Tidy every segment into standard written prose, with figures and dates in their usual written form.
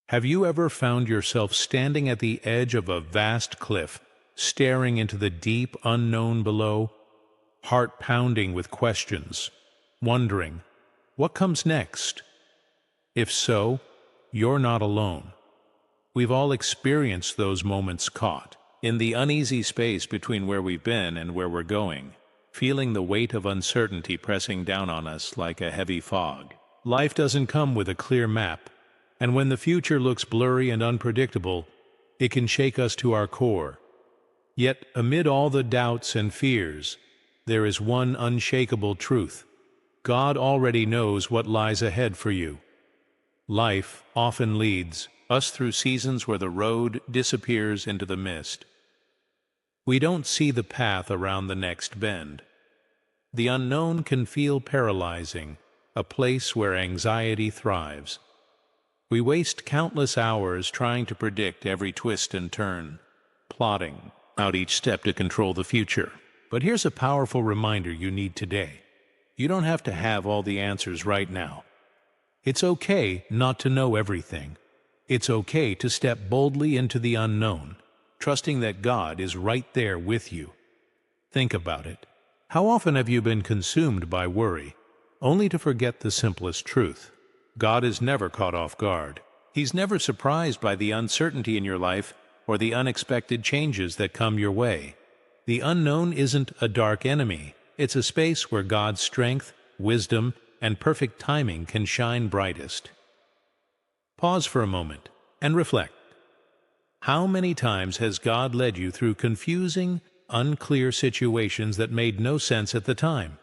Have you ever found yourself standing at the edge of a vast cliff, staring into the deep unknown below, heart pounding with questions, wondering, what comes next? If so, you're not alone. We've all experienced those moments caught in the uneasy space between where we've been and where we're going, feeling the weight of uncertainty pressing down on us like a heavy fog. Life doesn't come with a clear map, and when the future looks blurry and unpredictable, it can shake us to our core. Yet, amid all the doubts and fears, there is one unshakable truth. God already knows what lies ahead for you. Life often leads us through seasons where the road disappears into the mist. We don't see the path around the next bend. The unknown can feel paralyzing, a place where anxiety thrives. We waste countless hours trying to predict every twist and turn, plotting out each step to control the future. But here's a powerful reminder you need today. You don't have to have all the answers right now. It's okay not to know everything. It's okay to step boldly into the unknown, trusting that God is right there with you. Think about it. How often have you been consumed by worry, only to forget the simplest truth? God is never caught off guard. He's never surprised by the uncertainty in your life or the unexpected changes that come your way. The unknown isn't a dark enemy. It's a space where God's strength, wisdom, and perfect timing can shine brightest. Pause for a moment and reflect. How many times has God led you through confusing, unclear situations that made no sense at the time?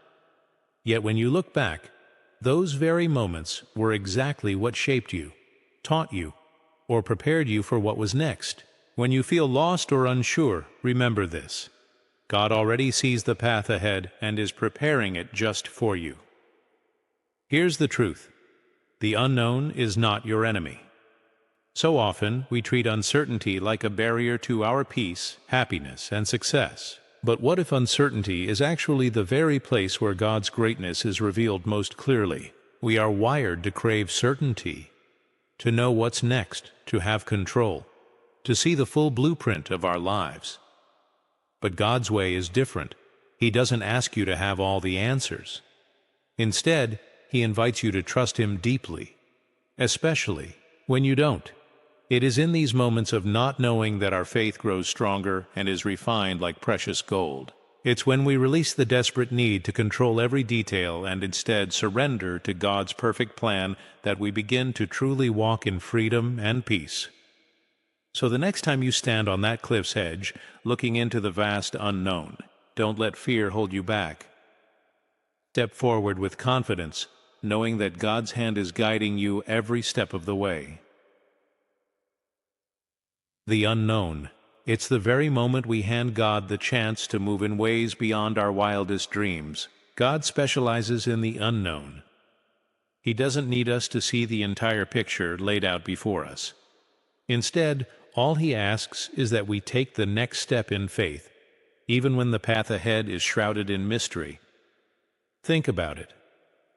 Yet when you look back, those very moments were exactly what shaped you, taught you, or prepared you for what was next. When you feel lost or unsure, remember this. God already sees the path ahead and is preparing it just for you. Here's the truth. The unknown is not your enemy. So often, we treat uncertainty like a barrier to our peace, happiness, and success. But what if uncertainty is actually the very place where God's greatness is revealed most clearly? We are wired to crave certainty, to know what's next, to have control, to see the full blueprint of our lives. But God's way is different. He doesn't ask you to have all the answers. Instead, He invites you to trust Him deeply, especially when you don't. It is in these moments of not knowing that our faith grows stronger and is refined like precious gold. It's when we release the desperate need to control every detail and instead surrender to God's perfect plan that we begin to truly walk in freedom and peace. So the next time you stand on that cliff's edge, looking into the vast unknown, don't let fear hold you back. Step forward with confidence, knowing that God's hand is guiding you every step of the way. The unknown. It's the very moment we hand God the chance to move in ways beyond our wildest dreams. God specializes in the unknown. He doesn't need us to see the entire picture laid out before us. Instead, all He asks is that we take the next step in faith, even when the path ahead is shrouded in mystery. Think about it.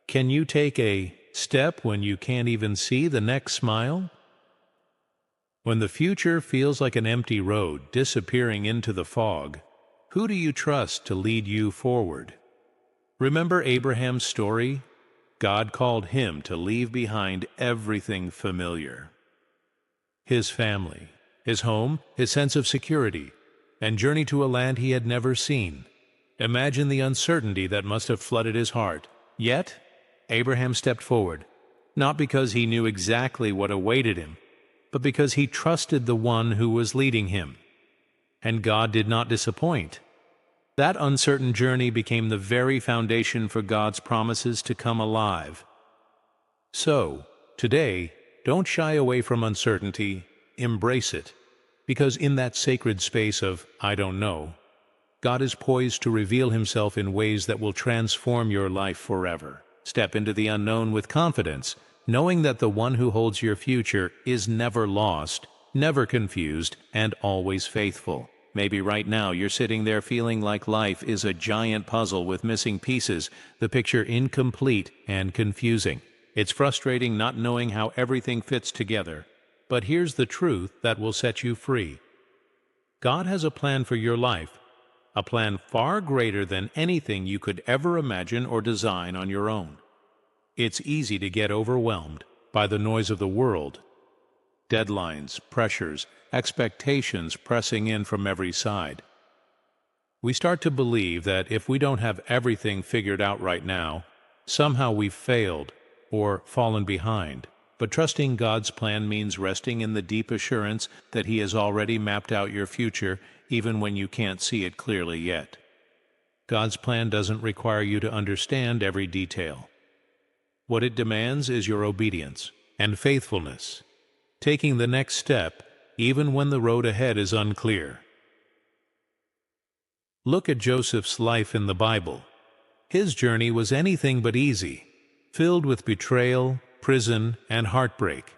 Can you take a step when you can't even see the next smile? When the future feels like an empty road disappearing into the fog, who do you trust to lead you forward? Remember Abraham's story? God called him to leave behind everything familiar. His family, his home, his sense of security, and journey to a land he had never seen. Imagine the uncertainty that must have flooded his heart. Yet, Abraham stepped forward, not because he knew exactly what awaited him, but because he trusted the one who was leading him. And God did not disappoint. That uncertain journey became the very foundation for God's promises to come alive. So, today, don't shy away from uncertainty, embrace it, because in that sacred space of "I don't know," God is poised to reveal Himself in ways that will transform your life forever. Step into the unknown with confidence, knowing that the one who holds your future is never lost, never confused, and always faithful. Maybe right now you're sitting there feeling like life is a giant puzzle with missing pieces, the picture incomplete and confusing. It's frustrating not knowing how everything fits together. but here's the truth that will set you free. God has a plan for your life, a plan far greater than anything you could ever imagine or design on your own. It's easy to get overwhelmed by the noise of the world, deadlines, pressures, expectations pressing in from every side. We start to believe that if we don't have everything figured out right now, somehow we've failed or fallen behind. But trusting God's plan means resting in the deep assurance that He has already mapped out your future, even when you can't see it clearly yet. God's plan doesn't require you to understand every detail. What it demands is your obedience and faithfulness, taking the next step even when the road ahead is unclear. Look at Joseph's life in the Bible. His journey was anything but easy, filled with betrayal, prison, and heartbreak.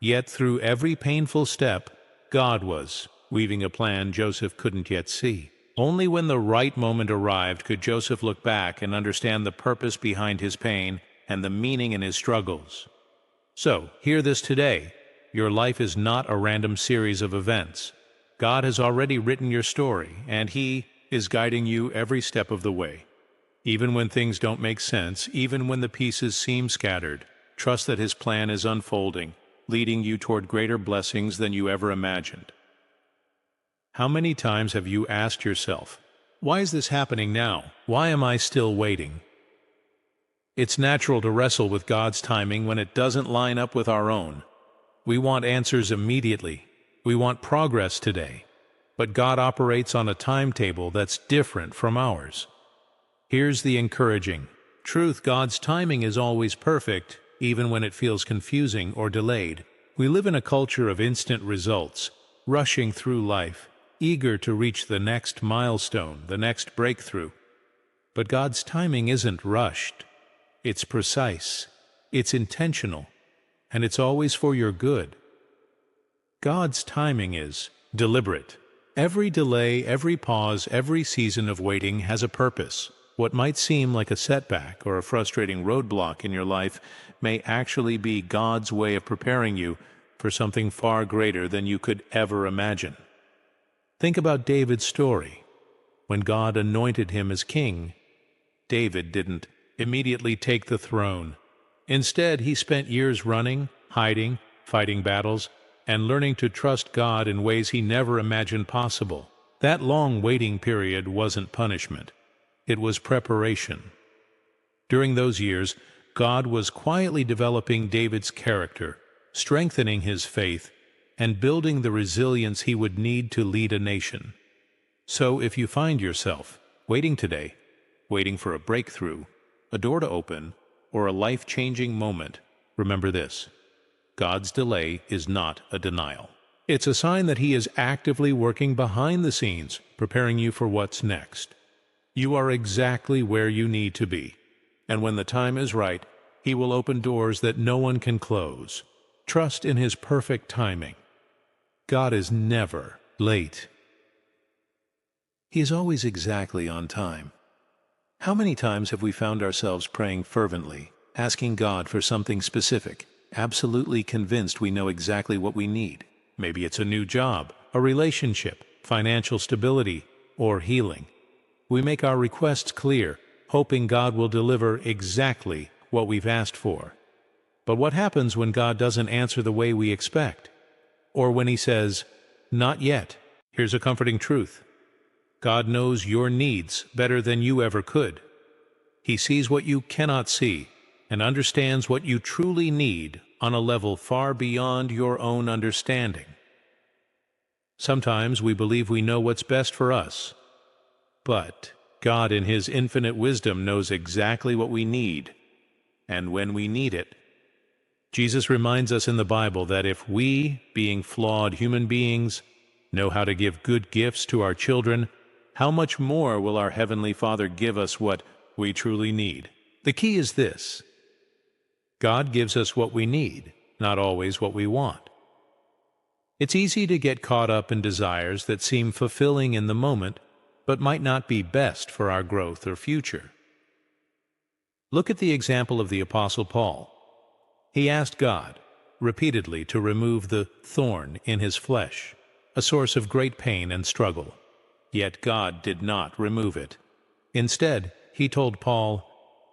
Yet through every painful step, God was weaving a plan Joseph couldn't yet see. Only when the right moment arrived could Joseph look back and understand the purpose behind his pain and the meaning in his struggles. So, hear this today. Your life is not a random series of events. God has already written your story, and He is guiding you every step of the way. Even when things don't make sense, even when the pieces seem scattered, trust that His plan is unfolding, leading you toward greater blessings than you ever imagined. How many times have you asked yourself, why is this happening now? Why am I still waiting? It's natural to wrestle with God's timing when it doesn't line up with our own. We want answers immediately. We want progress today. But God operates on a timetable that's different from ours. Here's the encouraging truth: God's timing is always perfect, even when it feels confusing or delayed. We live in a culture of instant results, rushing through life, eager to reach the next milestone, the next breakthrough. But God's timing isn't rushed. It's precise, it's intentional, and it's always for your good. God's timing is deliberate. Every delay, every pause, every season of waiting has a purpose. What might seem like a setback or a frustrating roadblock in your life may actually be God's way of preparing you for something far greater than you could ever imagine. Think about David's story. When God anointed him as king, David didn't immediately take the throne. Instead, he spent years running, hiding, fighting battles, and learning to trust God in ways he never imagined possible. That long waiting period wasn't punishment. It was preparation. During those years, God was quietly developing David's character, strengthening his faith, and building the resilience he would need to lead a nation. So if you find yourself waiting today, waiting for a breakthrough, a door to open, or a life-changing moment, remember this: God's delay is not a denial. It's a sign that He is actively working behind the scenes, preparing you for what's next. You are exactly where you need to be, and when the time is right, He will open doors that no one can close. Trust in His perfect timing. God is never late. He is always exactly on time. How many times have we found ourselves praying fervently, asking God for something specific, absolutely convinced we know exactly what we need? Maybe it's a new job, a relationship, financial stability, or healing. We make our requests clear, hoping God will deliver exactly what we've asked for. But what happens when God doesn't answer the way we expect? Or when He says, "Not yet"? Here's a comforting truth. God knows your needs better than you ever could. He sees what you cannot see and understands what you truly need on a level far beyond your own understanding. Sometimes we believe we know what's best for us, but God in His infinite wisdom knows exactly what we need and when we need it. Jesus reminds us in the Bible that if we, being flawed human beings, know how to give good gifts to our children, how much more will our Heavenly Father give us what we truly need? The key is this: God gives us what we need, not always what we want. It's easy to get caught up in desires that seem fulfilling in the moment, but might not be best for our growth or future. Look at the example of the Apostle Paul. He asked God, repeatedly to remove the thorn in his flesh, a source of great pain and struggle. Yet God did not remove it. Instead, he told Paul,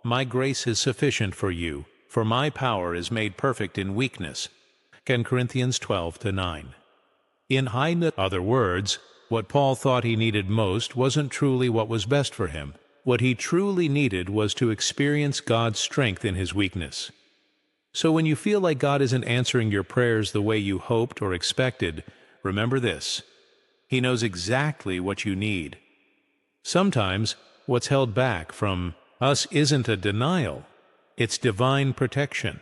"My grace is sufficient for you, for my power is made perfect in weakness." 2 Corinthians 12:9. In other words, what Paul thought he needed most wasn't truly what was best for him. What he truly needed was to experience God's strength in his weakness. So when you feel like God isn't answering your prayers the way you hoped or expected, remember this: He knows exactly what you need. Sometimes what's held back from us isn't a denial, it's divine protection.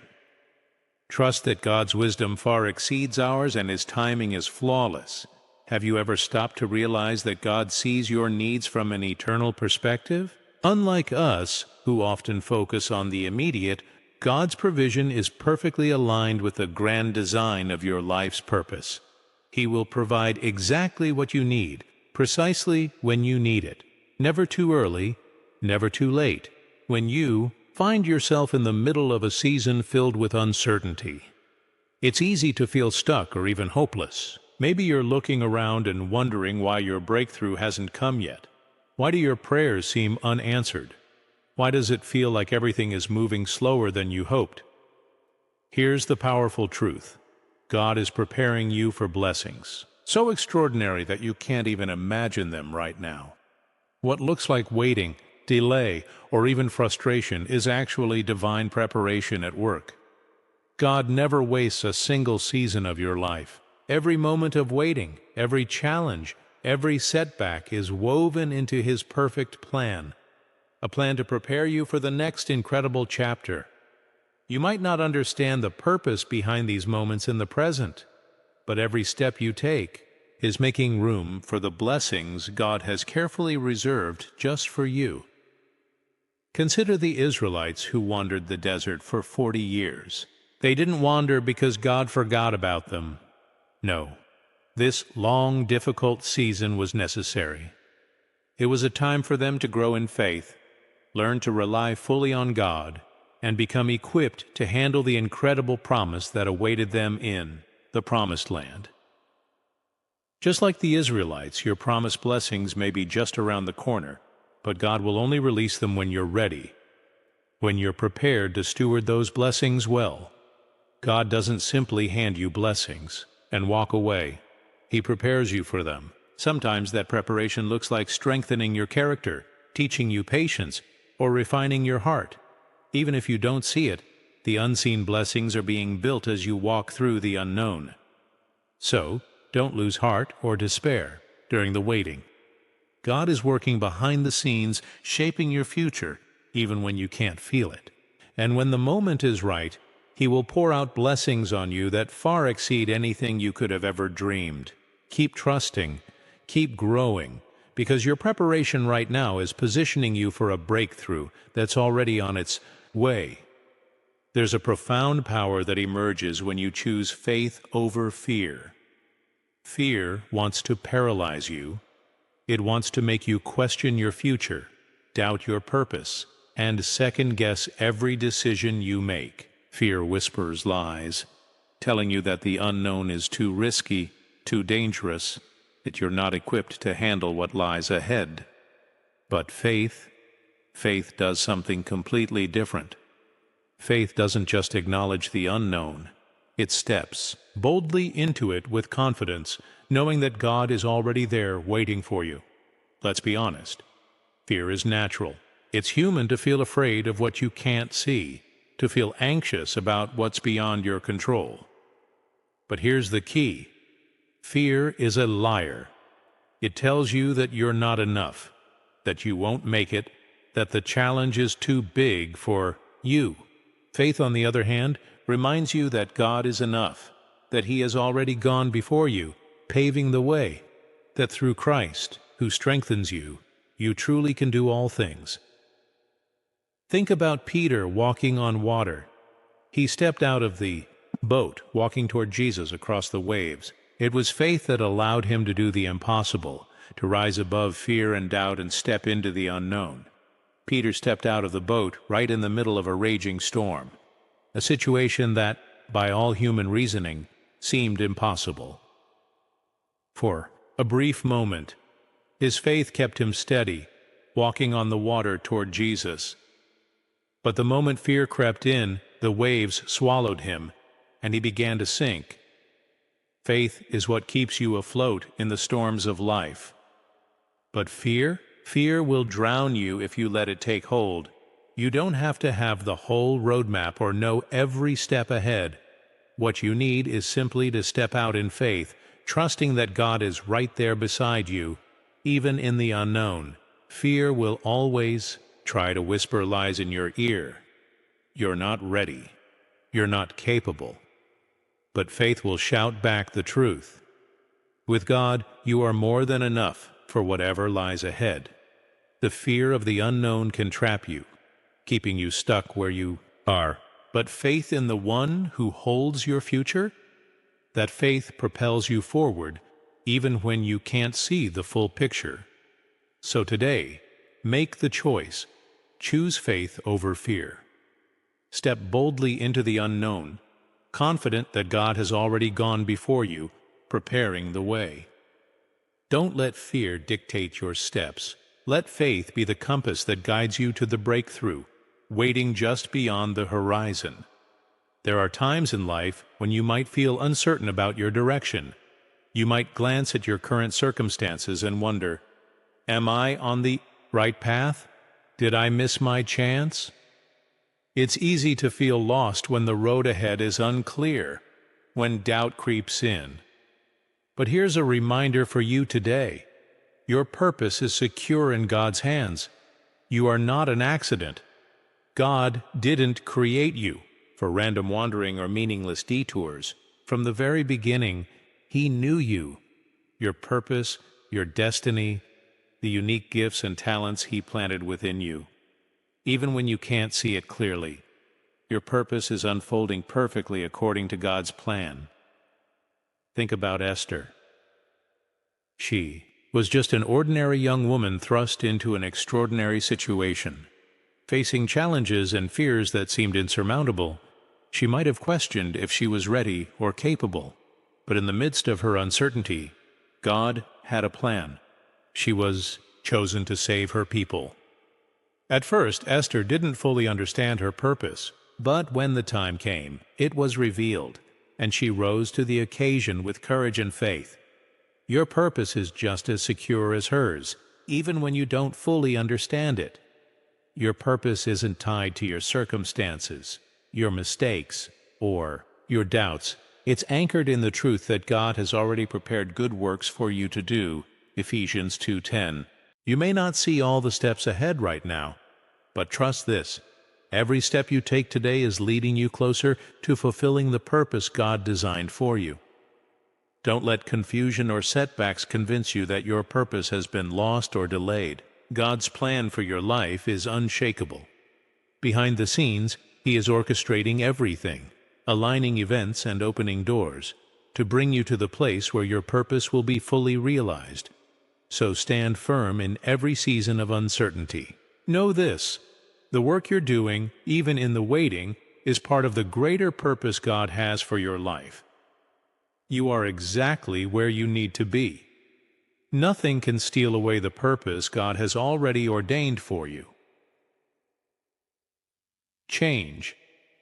Trust that God's wisdom far exceeds ours and His timing is flawless. Have you ever stopped to realize that God sees your needs from an eternal perspective? Unlike us, who often focus on the immediate, God's provision is perfectly aligned with the grand design of your life's purpose. He will provide exactly what you need, precisely when you need it. Never too early, never too late, when you find yourself in the middle of a season filled with uncertainty. It's easy to feel stuck or even hopeless. Maybe you're looking around and wondering why your breakthrough hasn't come yet. Why do your prayers seem unanswered? Why does it feel like everything is moving slower than you hoped? Here's the powerful truth. God is preparing you for blessings, so extraordinary that you can't even imagine them right now. What looks like waiting, delay, or even frustration is actually divine preparation at work. God never wastes a single season of your life. Every moment of waiting, every challenge, every setback is woven into His perfect plan, a plan to prepare you for the next incredible chapter. You might not understand the purpose behind these moments in the present, but every step you take is making room for the blessings God has carefully reserved just for you. Consider the Israelites who wandered the desert for 40 years. They didn't wander because God forgot about them. No, this long, difficult season was necessary. It was a time for them to grow in faith, learn to rely fully on God, and become equipped to handle the incredible promise that awaited them in the Promised Land. Just like the Israelites, your promised blessings may be just around the corner, but God will only release them when you're ready, when you're prepared to steward those blessings well. God doesn't simply hand you blessings and walk away. He prepares you for them. Sometimes that preparation looks like strengthening your character, teaching you patience, or refining your heart. Even if you don't see it, the unseen blessings are being built as you walk through the unknown. So, don't lose heart or despair during the waiting. God is working behind the scenes, shaping your future, even when you can't feel it. And when the moment is right, He will pour out blessings on you that far exceed anything you could have ever dreamed. Keep trusting, keep growing, because your preparation right now is positioning you for a breakthrough that's already on its way. There's a profound power that emerges when you choose faith over fear. Fear wants to paralyze you. It wants to make you question your future, doubt your purpose, and second-guess every decision you make. Fear whispers lies, telling you that the unknown is too risky, too dangerous, that you're not equipped to handle what lies ahead. But faith does something completely different. Faith doesn't just acknowledge the unknown. It steps boldly into it with confidence, knowing that God is already there waiting for you. Let's be honest. Fear is natural. It's human to feel afraid of what you can't see, to feel anxious about what's beyond your control. But here's the key. Fear is a liar. It tells you that you're not enough, that you won't make it, that the challenge is too big for you. Faith, on the other hand, reminds you that God is enough, that He has already gone before you, paving the way, that through Christ, who strengthens you, you truly can do all things. Think about Peter walking on water. He stepped out of the boat, walking toward Jesus across the waves. It was faith that allowed him to do the impossible, to rise above fear and doubt and step into the unknown. Peter stepped out of the boat right in the middle of a raging storm, a situation that by all human reasoning, seemed impossible. For a brief moment, his faith kept him steady, walking on the water toward Jesus. But the moment fear crept in, the waves swallowed him, and he began to sink. Faith is what keeps you afloat in the storms of life. But fear will drown you if you let it take hold. You don't have to have the whole roadmap or know every step ahead. What you need is simply to step out in faith, trusting that God is right there beside you, even in the unknown. Fear will always try to whisper lies in your ear. You're not ready. You're not capable. But faith will shout back the truth. With God, you are more than enough for whatever lies ahead. The fear of the unknown can trap you, keeping you stuck where you are. But faith in the one who holds your future, that faith propels you forward even when you can't see the full picture. So today, make the choice. Choose faith over fear. Step boldly into the unknown, confident that God has already gone before you, preparing the way. Don't let fear dictate your steps. Let faith be the compass that guides you to the breakthrough, waiting just beyond the horizon. There are times in life when you might feel uncertain about your direction. You might glance at your current circumstances and wonder, am I on the right path? Did I miss my chance? It's easy to feel lost when the road ahead is unclear, when doubt creeps in. But here's a reminder for you today. Your purpose is secure in God's hands. You are not an accident. God didn't create you for random wandering or meaningless detours. From the very beginning, He knew you, your purpose, your destiny, the unique gifts and talents He planted within you. Even when you can't see it clearly, your purpose is unfolding perfectly according to God's plan. Think about Esther. She was just an ordinary young woman thrust into an extraordinary situation. Facing challenges and fears that seemed insurmountable, she might have questioned if she was ready or capable. But in the midst of her uncertainty, God had a plan. She was chosen to save her people. At first, Esther didn't fully understand her purpose, but when the time came, it was revealed, and she rose to the occasion with courage and faith. Your purpose is just as secure as hers, even when you don't fully understand it. Your purpose isn't tied to your circumstances, your mistakes, or your doubts. It's anchored in the truth that God has already prepared good works for you to do, Ephesians 2:10. You may not see all the steps ahead right now, but trust this. Every step you take today is leading you closer to fulfilling the purpose God designed for you. Don't let confusion or setbacks convince you that your purpose has been lost or delayed. God's plan for your life is unshakable. Behind the scenes, He is orchestrating everything, aligning events and opening doors, to bring you to the place where your purpose will be fully realized. So stand firm in every season of uncertainty. Know this: the work you're doing, even in the waiting, is part of the greater purpose God has for your life. You are exactly where you need to be. Nothing can steal away the purpose God has already ordained for you. Change.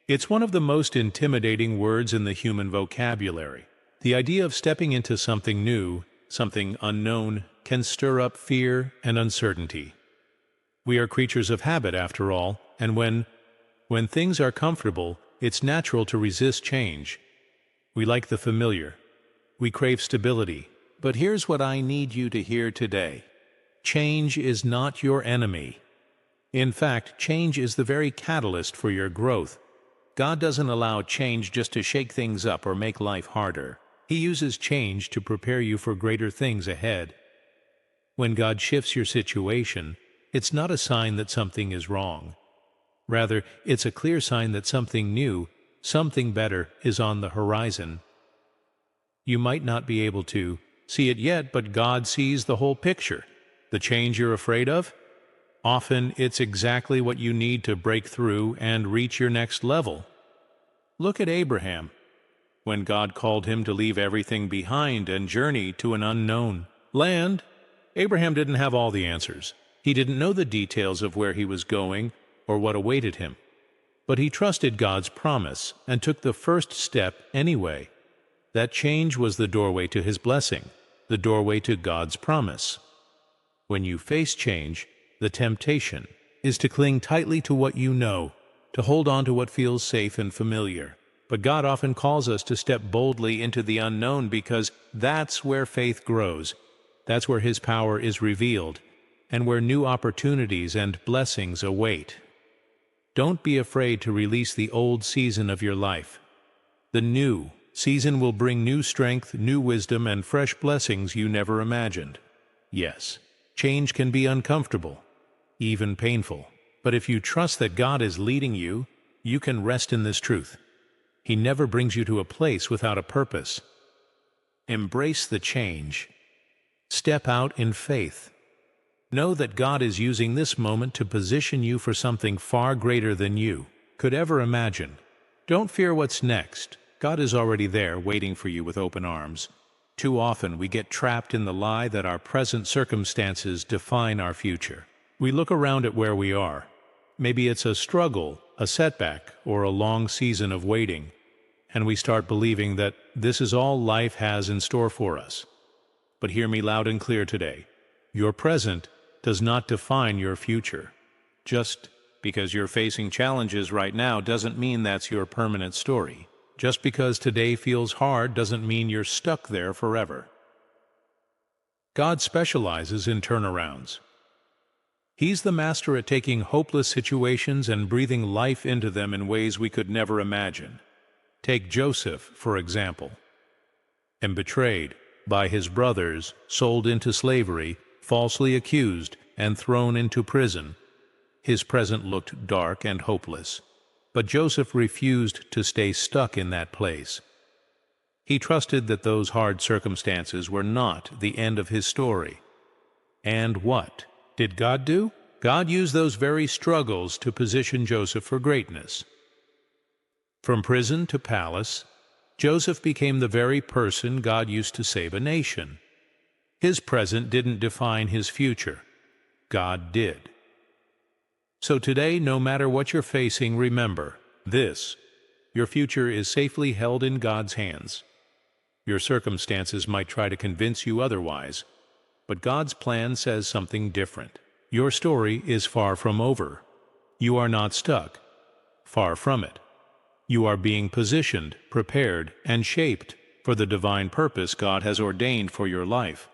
It's one of the most intimidating words in the human vocabulary. The idea of stepping into something new, something unknown, can stir up fear and uncertainty. We are creatures of habit, after all, and when things are comfortable, it's natural to resist change. We like the familiar. We crave stability. But here's what I need you to hear today. Change is not your enemy. In fact, change is the very catalyst for your growth. God doesn't allow change just to shake things up or make life harder. He uses change to prepare you for greater things ahead. When God shifts your situation, it's not a sign that something is wrong. Rather, it's a clear sign that something new, something better, is on the horizon. You might not be able to see it yet, but God sees the whole picture. The change you're afraid of? Often it's exactly what you need to break through and reach your next level. Look at Abraham. when God called him to leave everything behind and journey to an unknown land. Abraham didn't have all the answers. He didn't know the details of where he was going or what awaited him. But he trusted God's promise and took the first step anyway. That change was the doorway to his blessing, the doorway to God's promise. When you face change, the temptation is to cling tightly to what you know, to hold on to what feels safe and familiar. But God often calls us to step boldly into the unknown because that's where faith grows. That's where His power is revealed, and where new opportunities and blessings await. Don't be afraid to release the old season of your life. The new season will bring new strength, new wisdom, and fresh blessings you never imagined. Yes, change can be uncomfortable, even painful. But if you trust that God is leading you, you can rest in this truth. He never brings you to a place without a purpose. Embrace the change. Step out in faith. Know that God is using this moment to position you for something far greater than you could ever imagine. Don't fear what's next. God is already there, waiting for you with open arms. Too often we get trapped in the lie that our present circumstances define our future. We look around at where we are. Maybe it's a struggle, a setback, or a long season of waiting, and we start believing that this is all life has in store for us. But hear me loud and clear today. Your present does not define your future. Just because you're facing challenges right now doesn't mean that's your permanent story. Just because today feels hard doesn't mean you're stuck there forever. God specializes in turnarounds. He's the master at taking hopeless situations and breathing life into them in ways we could never imagine. Take Joseph, for example. And betrayed by his brothers, sold into slavery, falsely accused, and thrown into prison. His present looked dark and hopeless. But Joseph refused to stay stuck in that place. He trusted that those hard circumstances were not the end of his story. And what did God do? God used those very struggles to position Joseph for greatness. From prison to palace, Joseph became the very person God used to save a nation. His present didn't define his future. God did. So today, no matter what you're facing, remember this: your future is safely held in God's hands. Your circumstances might try to convince you otherwise, but God's plan says something different. Your story is far from over. You are not stuck. Far from it. You are being positioned, prepared, and shaped for the divine purpose God has ordained for your life.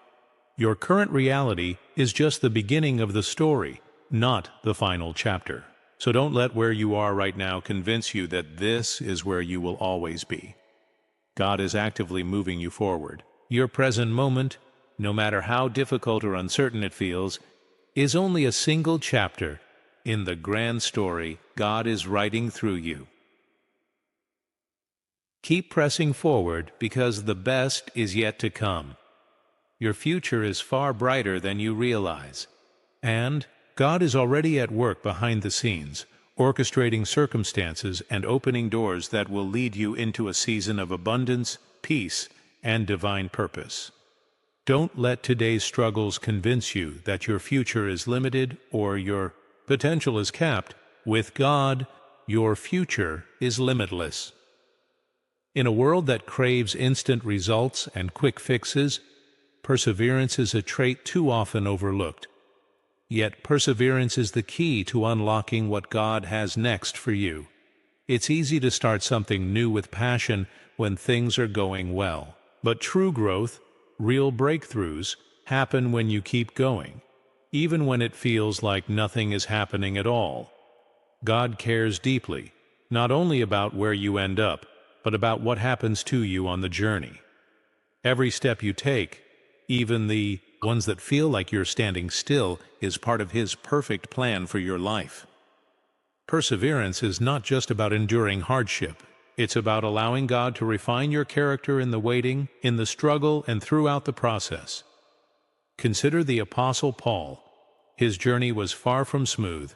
Your current reality is just the beginning of the story, not the final chapter. So don't let where you are right now convince you that this is where you will always be. God is actively moving you forward. Your present moment, no matter how difficult or uncertain it feels, is only a single chapter in the grand story God is writing through you. Keep pressing forward because the best is yet to come. Your future is far brighter than you realize. And God is already at work behind the scenes, orchestrating circumstances and opening doors that will lead you into a season of abundance, peace, and divine purpose. Don't let today's struggles convince you that your future is limited or your potential is capped. With God, your future is limitless. In a world that craves instant results and quick fixes, perseverance is a trait too often overlooked. Yet perseverance is the key to unlocking what God has next for you. It's easy to start something new with passion when things are going well. But true growth, real breakthroughs, happen when you keep going, even when it feels like nothing is happening at all. God cares deeply, not only about where you end up, but about what happens to you on the journey. Every step you take, even the ones that feel like you're standing still, is part of His perfect plan for your life. Perseverance is not just about enduring hardship. It's about allowing God to refine your character in the waiting, in the struggle, and throughout the process. Consider the Apostle Paul. His journey was far from smooth.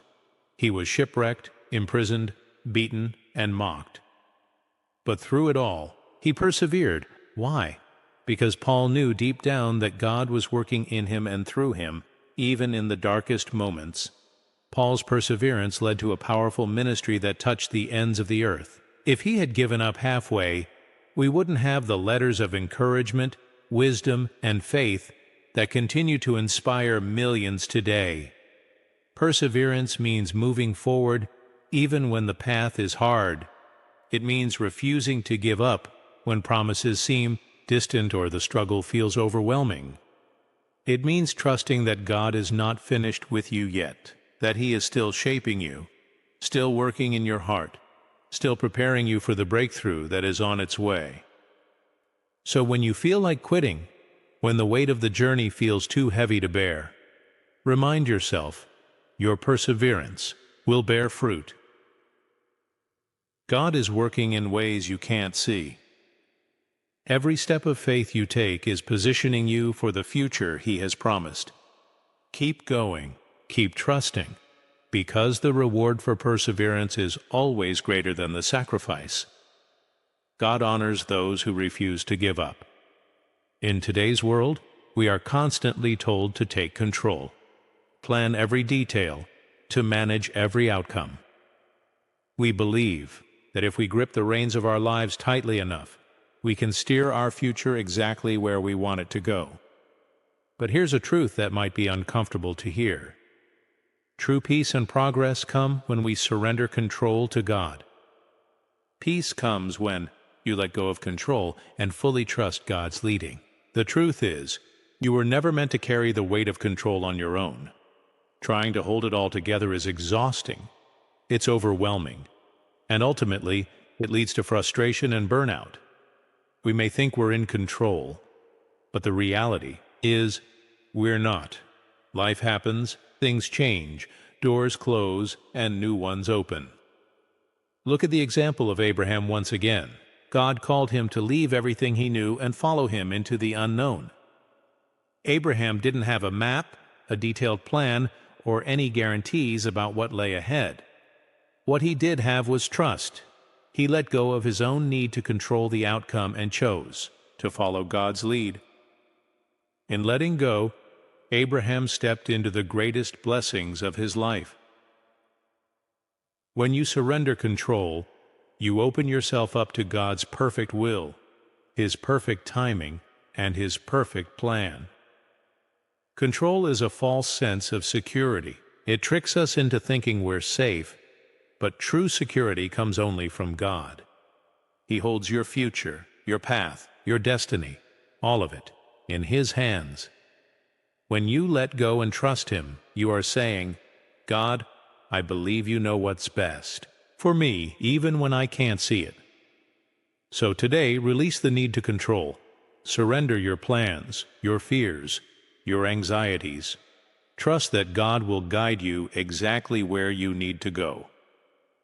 He was shipwrecked, imprisoned, beaten, and mocked. But through it all, He persevered. Why? Because Paul knew deep down that God was working in him and through him, even in the darkest moments. Paul's perseverance led to a powerful ministry that touched the ends of the earth. If he had given up halfway, we wouldn't have the letters of encouragement, wisdom, and faith that continue to inspire millions today. Perseverance means moving forward even when the path is hard. It means refusing to give up when promises seem distant or the struggle feels overwhelming. It means trusting that God is not finished with you yet, that He is still shaping you, still working in your heart, still preparing you for the breakthrough that is on its way. So when you feel like quitting, when the weight of the journey feels too heavy to bear, remind yourself, your perseverance will bear fruit. God is working in ways you can't see. Every step of faith you take is positioning you for the future He has promised. Keep going, keep trusting, because the reward for perseverance is always greater than the sacrifice. God honors those who refuse to give up. In today's world, we are constantly told to take control, plan every detail, to manage every outcome. We believe that if we grip the reins of our lives tightly enough, we can steer our future exactly where we want it to go. But here's a truth that might be uncomfortable to hear. True peace and progress come when we surrender control to God. Peace comes when you let go of control and fully trust God's leading. The truth is, you were never meant to carry the weight of control on your own. Trying to hold it all together is exhausting. It's overwhelming. And ultimately, it leads to frustration and burnout. We may think we're in control, but the reality is we're not. Life happens, things change, doors close, and new ones open. Look at the example of Abraham once again. God called him to leave everything he knew and follow him into the unknown. Abraham didn't have a map, a detailed plan, or any guarantees about what lay ahead. What he did have was trust. He let go of his own need to control the outcome and chose to follow God's lead. In letting go, Abraham stepped into the greatest blessings of his life. When you surrender control, you open yourself up to God's perfect will, His perfect timing, and His perfect plan. Control is a false sense of security. It tricks us into thinking we're safe, but true security comes only from God. He holds your future, your path, your destiny, all of it, in His hands. When you let go and trust Him, you are saying, God, I believe you know what's best for me, even when I can't see it. So today, release the need to control. Surrender your plans, your fears, your anxieties. Trust that God will guide you exactly where you need to go.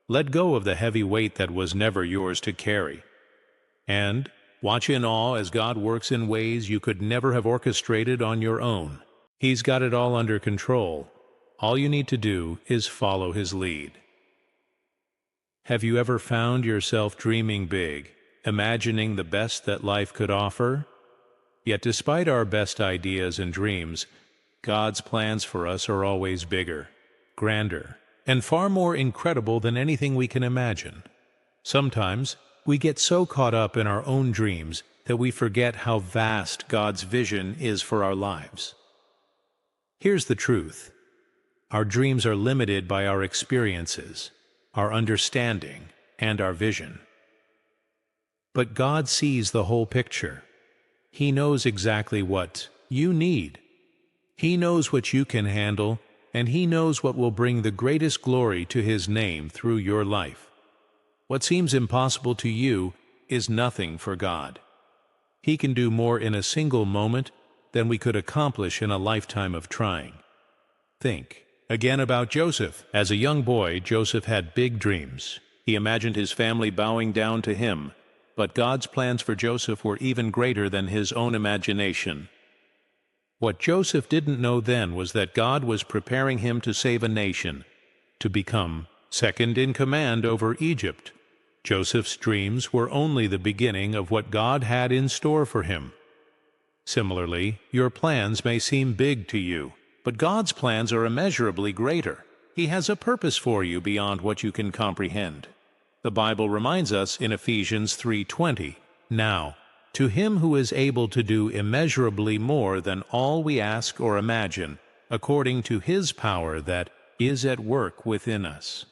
Let go of the heavy weight that was never yours to carry. And watch in awe as God works in ways you could never have orchestrated on your own. He's got it all under control. All you need to do is follow His lead. Have you ever found yourself dreaming big, imagining the best that life could offer? Yet despite our best ideas and dreams, God's plans for us are always bigger, grander, and far more incredible than anything we can imagine. Sometimes we get so caught up in our own dreams that we forget how vast God's vision is for our lives. Here's the truth. Our dreams are limited by our experiences, our understanding, and our vision. But God sees the whole picture. He knows exactly what you need. He knows what you can handle, and He knows what will bring the greatest glory to His name through your life. What seems impossible to you is nothing for God. He can do more in a single moment than we could accomplish in a lifetime of trying. Think again about Joseph. As a young boy, Joseph had big dreams. He imagined his family bowing down to him, but God's plans for Joseph were even greater than his own imagination. What Joseph didn't know then was that God was preparing him to save a nation, to become second in command over Egypt, Joseph's dreams were only the beginning of what God had in store for him. Similarly, your plans may seem big to you, but God's plans are immeasurably greater. He has a purpose for you beyond what you can comprehend. The Bible reminds us in Ephesians 3:20, "Now, to him who is able to do immeasurably more than all we ask or imagine, according to his power that is at work within us."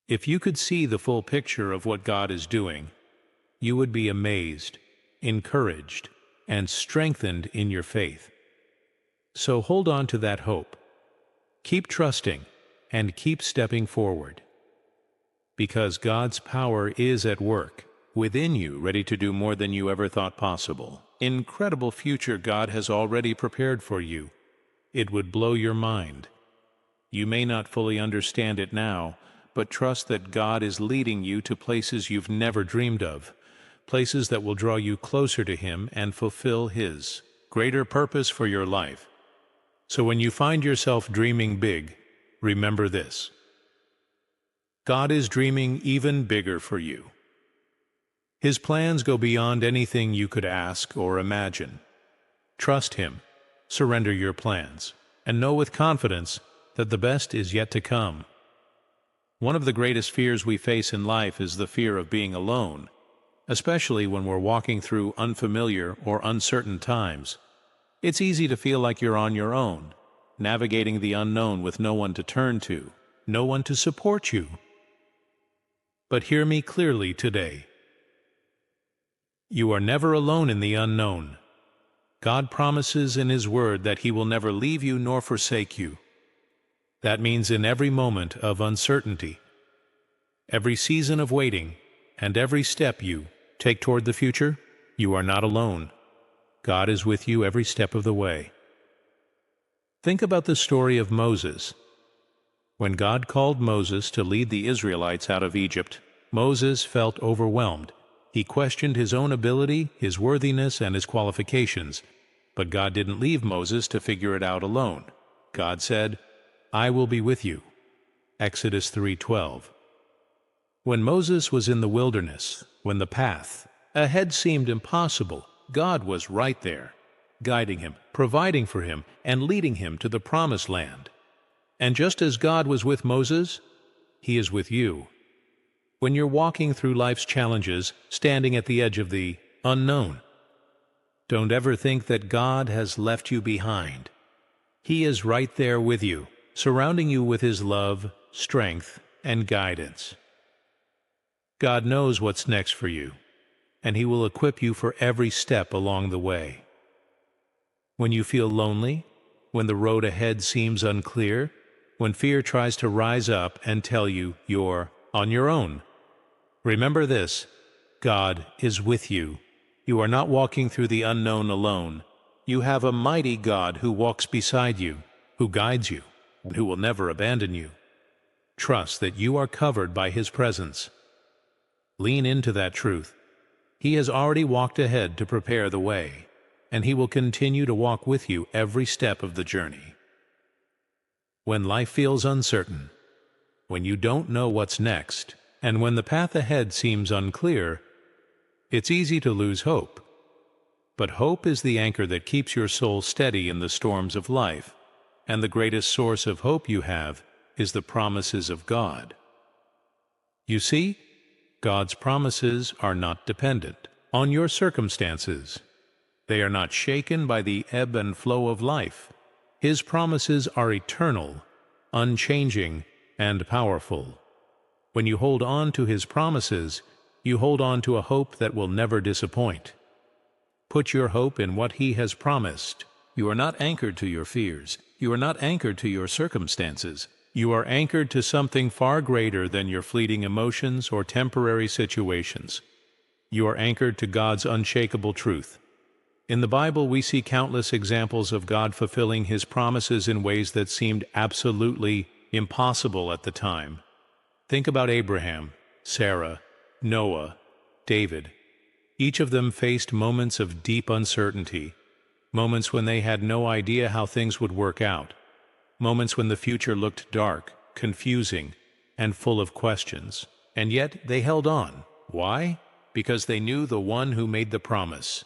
If you could see the full picture of what God is doing, you would be amazed, encouraged, and strengthened in your faith. So hold on to that hope. Keep trusting and keep stepping forward. Because God's power is at work within you, ready to do more than you ever thought possible. Incredible future God has already prepared for you. It would blow your mind. You may not fully understand it now, but trust that God is leading you to places you've never dreamed of, places that will draw you closer to Him and fulfill His greater purpose for your life. So when you find yourself dreaming big, remember this: God is dreaming even bigger for you. His plans go beyond anything you could ask or imagine. Trust Him, surrender your plans, and know with confidence that the best is yet to come. One of the greatest fears we face in life is the fear of being alone, especially when we're walking through unfamiliar or uncertain times. It's easy to feel like you're on your own, navigating the unknown with no one to turn to, no one to support you. But hear me clearly today. You are never alone in the unknown. God promises in His Word that He will never leave you nor forsake you. That means in every moment of uncertainty, every season of waiting, and every step you take toward the future, you are not alone. God is with you every step of the way. Think about the story of Moses. When God called Moses to lead the Israelites out of Egypt, Moses felt overwhelmed. He questioned his own ability, his worthiness, and his qualifications. But God didn't leave Moses to figure it out alone. God said, "I will be with you." Exodus 3:12. When Moses was in the wilderness, when the path ahead seemed impossible, God was right there, guiding him, providing for him, and leading him to the promised land. And just as God was with Moses, He is with you. When you're walking through life's challenges, standing at the edge of the unknown, don't ever think that God has left you behind. He is right there with you, surrounding you with His love, strength, and guidance. God knows what's next for you, and He will equip you for every step along the way. When you feel lonely, when the road ahead seems unclear, when fear tries to rise up and tell you you're on your own, remember this: God is with you. You are not walking through the unknown alone. You have a mighty God who walks beside you, who guides you, and who will never abandon you. Trust that you are covered by His presence. Lean into that truth. He has already walked ahead to prepare the way, and He will continue to walk with you every step of the journey. When life feels uncertain, when you don't know what's next, and when the path ahead seems unclear, it's easy to lose hope. But hope is the anchor that keeps your soul steady in the storms of life, and the greatest source of hope you have is the promises of God. You see, God's promises are not dependent on your circumstances. They are not shaken by the ebb and flow of life. His promises are eternal, unchanging, and powerful. When you hold on to His promises, you hold on to a hope that will never disappoint. Put your hope in what He has promised. You are not anchored to your fears. You are not anchored to your circumstances. You are anchored to something far greater than your fleeting emotions or temporary situations. You are anchored to God's unshakable truth. In the Bible, we see countless examples of God fulfilling His promises in ways that seemed absolutely impossible at the time. Think about Abraham, Sarah, Noah, David. Each of them faced moments of deep uncertainty, moments when they had no idea how things would work out, moments when the future looked dark, confusing, and full of questions. And yet they held on. Why? Because they knew the one who made the promise.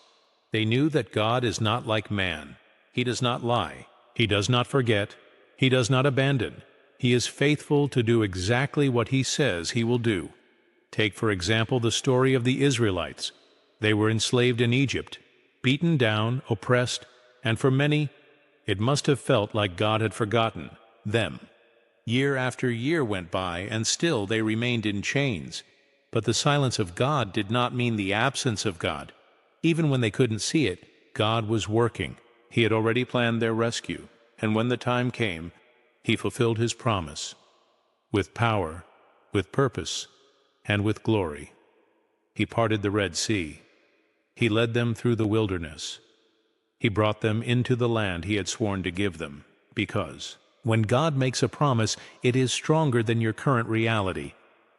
They knew that God is not like man. He does not lie. He does not forget. He does not abandon. He is faithful to do exactly what he says he will do. Take, for example, the story of the Israelites. They were enslaved in Egypt, beaten down, oppressed, and for many, it must have felt like God had forgotten them. Year after year went by, and still they remained in chains. But the silence of God did not mean the absence of God. Even when they couldn't see it, God was working. He had already planned their rescue, and when the time came, He fulfilled His promise. With power, with purpose, and with glory. He parted the Red Sea. He led them through the wilderness. He brought them into the land He had sworn to give them, because when God makes a promise, it is stronger than your current reality.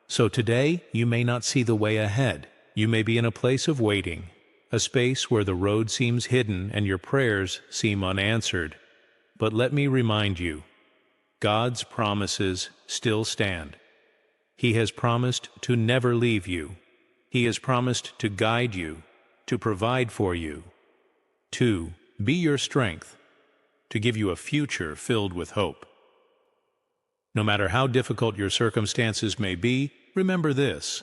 So today, you may not see the way ahead. You may be in a place of waiting, a space where the road seems hidden and your prayers seem unanswered. But let me remind you, God's promises still stand. He has promised to never leave you. He has promised to guide you, to provide for you, to be your strength, to give you a future filled with hope. No matter how difficult your circumstances may be, remember this: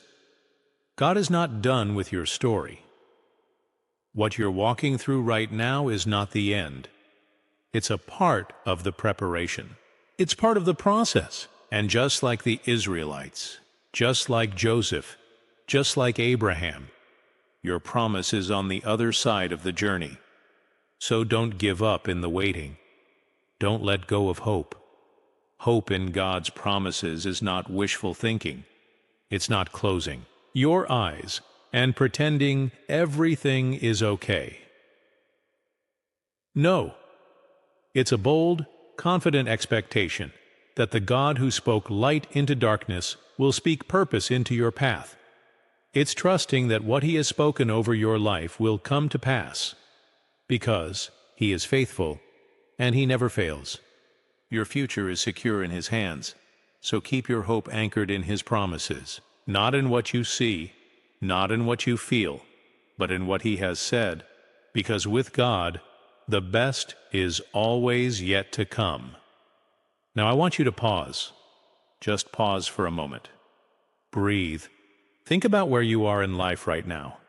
God is not done with your story. What you're walking through right now is not the end. It's a part of the preparation. It's part of the process. And just like the Israelites, just like Joseph, just like Abraham, your promise is on the other side of the journey. So don't give up in the waiting. Don't let go of hope. Hope in God's promises is not wishful thinking. It's not closing your eyes and pretending everything is okay. No, it's a bold, confident expectation that the God who spoke light into darkness will speak purpose into your path. It's trusting that what He has spoken over your life will come to pass, because He is faithful and He never fails. Your future is secure in His hands, so keep your hope anchored in His promises, not in what you see, not in what you feel, but in what He has said, because with God, the best is always yet to come. Now I want you to pause. Just pause for a moment. Breathe. Think about where you are in life right now.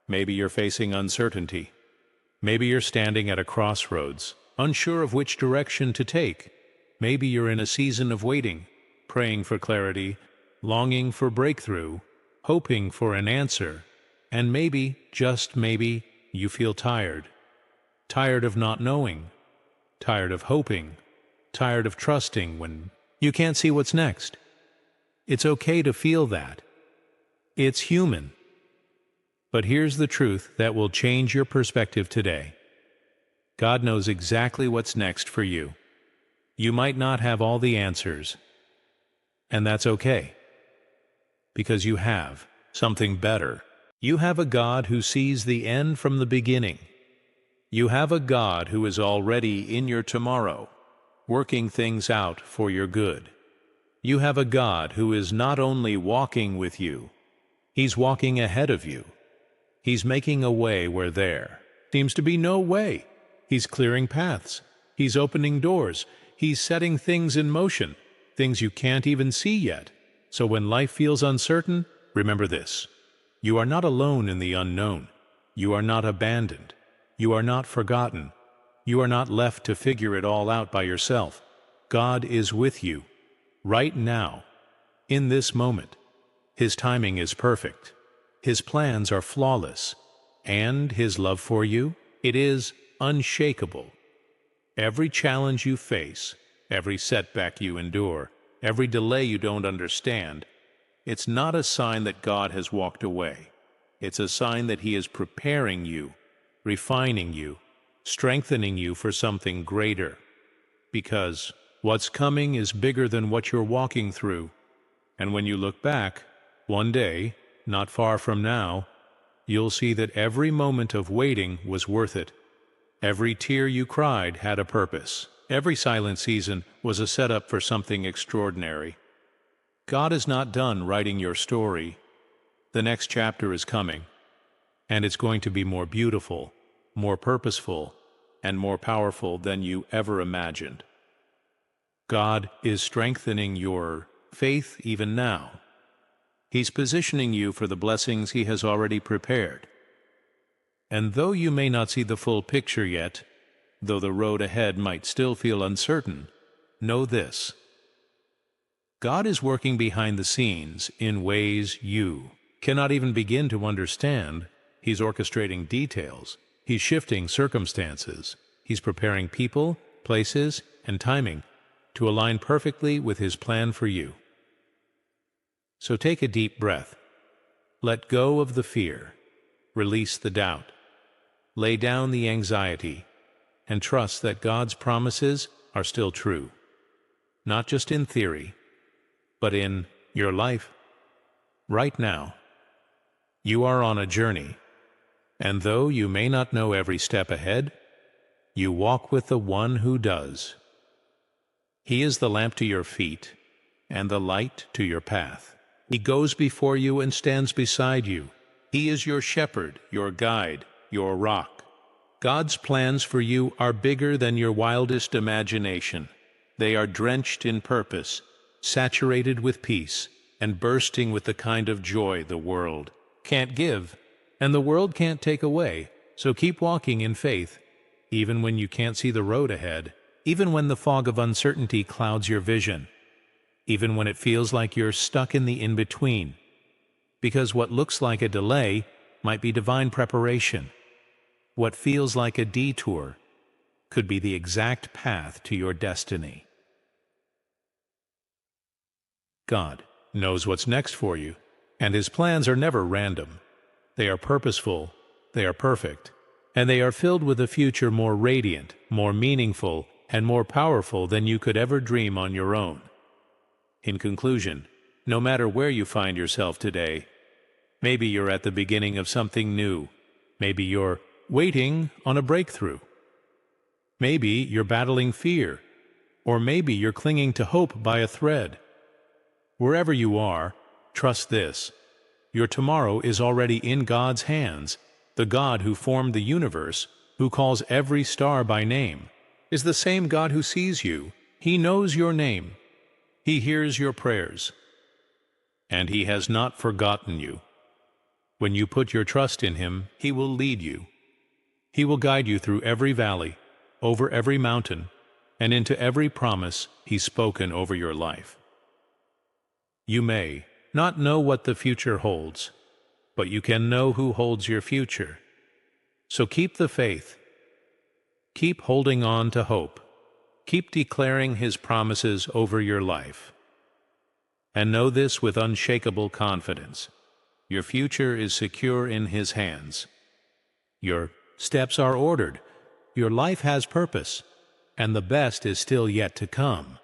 Maybe you're facing uncertainty. Maybe you're standing at a crossroads, unsure of which direction to take. Maybe you're in a season of waiting, praying for clarity, longing for breakthrough, hoping for an answer, and maybe, just maybe, you feel tired. Tired of not knowing, tired of hoping, tired of trusting when you can't see what's next. It's okay to feel that. It's human. But here's the truth that will change your perspective today. God knows exactly what's next for you. You might not have all the answers, and that's okay, because you have something better. You have a God who sees the end from the beginning. You have a God who is already in your tomorrow, working things out for your good. You have a God who is not only walking with you, He's walking ahead of you. He's making a way where there seems to be no way. He's clearing paths. He's opening doors. He's setting things in motion, things you can't even see yet. So when life feels uncertain, remember this: you are not alone in the unknown. You are not abandoned. You are not forgotten. You are not left to figure it all out by yourself. God is with you, right now, in this moment. His timing is perfect. His plans are flawless. And His love for you, it is unshakable. Every challenge you face, every setback you endure, every delay you don't understand, it's not a sign that God has walked away. It's a sign that He is preparing you, refining you, strengthening you for something greater. Because what's coming is bigger than what you're walking through. And when you look back, one day, not far from now, you'll see that every moment of waiting was worth it. Every tear you cried had a purpose. Every silent season was a setup for something extraordinary. God is not done writing your story. The next chapter is coming, and it's going to be more beautiful, more purposeful, and more powerful than you ever imagined. God is strengthening your faith even now. He's positioning you for the blessings He has already prepared. And though you may not see the full picture yet, though the road ahead might still feel uncertain, know this: God is working behind the scenes in ways you cannot even begin to understand. He's orchestrating details. He's shifting circumstances. He's preparing people, places, and timing to align perfectly with His plan for you. So take a deep breath. Let go of the fear. Release the doubt. Lay down the anxiety, and trust that God's promises are still true. Not just in theory, but in your life. Right now, you are on a journey, and though you may not know every step ahead, you walk with the One who does. He is the lamp to your feet and the light to your path. He goes before you and stands beside you. He is your shepherd, your guide, your rock. God's plans for you are bigger than your wildest imagination. They are drenched in purpose, saturated with peace, and bursting with the kind of joy the world can't give, and the world can't take away. So keep walking in faith, even when you can't see the road ahead, even when the fog of uncertainty clouds your vision, even when it feels like you're stuck in the in-between, because what looks like a delay might be divine preparation. What feels like a detour could be the exact path to your destiny. God knows what's next for you, and His plans are never random. They are purposeful, they are perfect, and they are filled with a future more radiant, more meaningful, and more powerful than you could ever dream on your own. In conclusion, no matter where you find yourself today, maybe you're at the beginning of something new. Maybe you're waiting on a breakthrough. Maybe you're battling fear, or maybe you're clinging to hope by a thread. Wherever you are, trust this: your tomorrow is already in God's hands. The God who formed the universe, who calls every star by name, is the same God who sees you. He knows your name. He hears your prayers. And He has not forgotten you. When you put your trust in Him, He will lead you. He will guide you through every valley, over every mountain, and into every promise He's spoken over your life. You may not know what the future holds, but you can know who holds your future. So keep the faith. Keep holding on to hope. Keep declaring His promises over your life. And know this with unshakable confidence: your future is secure in His hands. Your steps are ordered. Your life has purpose, and the best is still yet to come.